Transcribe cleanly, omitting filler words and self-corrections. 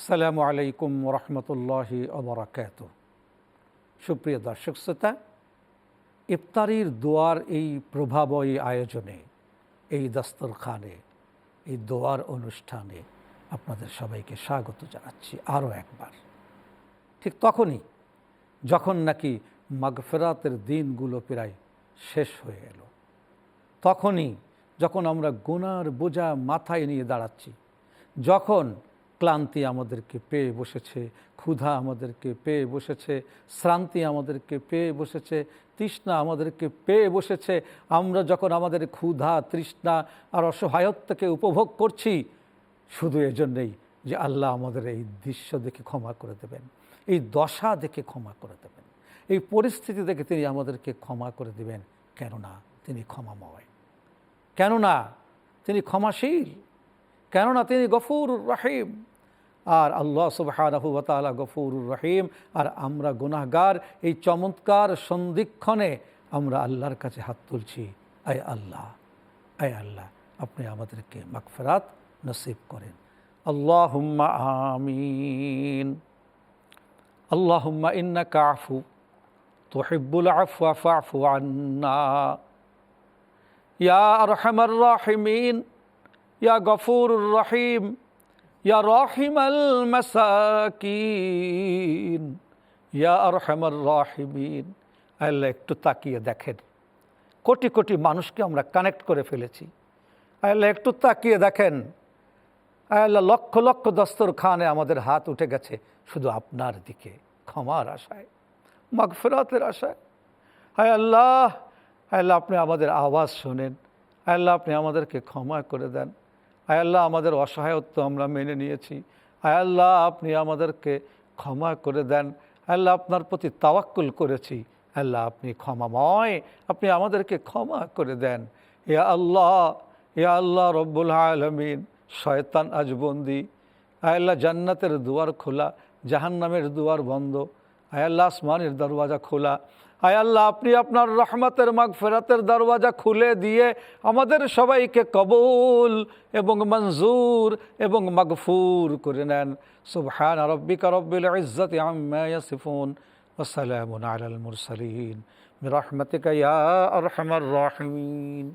আসসালামু আলাইকুম রহমতুল্লাহি ওয়া সুপ্রিয় দর্শক শ্রোতা, ইফতারির দোয়ার এই প্রভাবময়ী আয়োজনে, এই দস্তরখানে, এই দোয়ার অনুষ্ঠানে আপনাদের সবাইকে স্বাগত জানাচ্ছি আরও একবার। ঠিক তখনই যখন নাকি মাগফিরাতের দিনগুলো প্রায় শেষ হয়ে এল, তখনই যখন আমরা গুনার বোঝা মাথায় নিয়ে দাঁড়াচ্ছি, যখন ক্লান্তি আমাদেরকে পেয়ে বসেছে, ক্ষুধা আমাদেরকে পেয়ে বসেছে, শ্রান্তি আমাদেরকে পেয়ে বসেছে, তৃষ্ণা আমাদেরকে পেয়ে বসেছে, আমরা যখন আমাদের ক্ষুধা, তৃষ্ণা আর অসহায়ত্বকে উপভোগ করছি শুধু এজন্যই যে আল্লাহ আমাদের এই দৃশ্য দেখে ক্ষমা করে দেবেন, এই দশা দেখে ক্ষমা করে দেবেন, এই পরিস্থিতি দেখে তিনি আমাদেরকে ক্ষমা করে দেবেন। কেননা তিনি ক্ষমাময়, কেননা তিনি ক্ষমাশীল, কেননা তিনি গফুরুর রহিম। আর আল্লাহ সুবহানাহু ওয়া তাআলা গফুরুর রহিম, আর আমরা গুনাহগার। এই চমৎকার সন্ধিক্ষণে আমরা আল্লাহর কাছে হাত তুলছি, আয় আল্লাহ, আয় আল্লাহ, আপনি আমাদেরকে মাগফিরাত নসিব করেন। আল্লাহুম্মা আমিন। আল্লাহুম্মা ইন্নাকা আফু তুহিব্বুল আফওয়া ফা'ফু আন্না ইয়া আরহামার রাহিমিন ইয়া গফুরুর রহিম ইয়া রাহিমাল মাসাকিন ইয়া আরহামার রাহিমিন। আল্লাহ, একটু তাকিয়ে দেখেন, কোটি কোটি মানুষকে আমরা কানেক্ট করে ফেলেছি। আল্লাহ, একটু তাকিয়ে দেখেন, আল্লাহ, লক্ষ লক্ষ দস্তরখানে আমাদের হাত উঠে গেছে শুধু আপনার দিকে, ক্ষমার আশায়, মাগফিরাতের আশায়। হায় আল্লাহ, আল্লাহ, আপনি আমাদের আওয়াজ শোনেন। আল্লাহ, আপনি আমাদেরকে ক্ষমা করে দেন। আয় আল্লাহ, আমাদের অসহায়ত্ব আমরা মেনে নিয়েছি। আয় আল্লাহ, আপনি আমাদেরকে ক্ষমা করে দেন। আল্লাহ, আপনার প্রতি তাওয়াক্কুল করেছি। আল্লাহ, আপনি ক্ষমাময়, আপনি আমাদেরকে ক্ষমা করে দেন। ইয়া আল্লাহ, ইয়া আল্লাহ রব্বুল আলামিন, শয়তান আজ বন্দি। আয় আল্লাহ, জান্নাতের দুয়ার খোলা, জাহান্নামের দুয়ার বন্ধ। আয় আল্লাহ, আসমানের দরওয়াজা খোলা। আয় আল্লাহ, আপনি আপনার রহমতের মাগফিরাতের দরওয়াজা খুলে দিয়ে আমাদের সবাইকে কবুল এবং মঞ্জুর এবং মাগফুর করে নেন। সুবহান রাব্বিকা রব্বিল ইজ্জাতি আম্মা ইয়াসিফুন ওয়া সালামুন আলাল মুরসালিন বিরহমাতিকা ইয়া আরহামার রাহিমিন।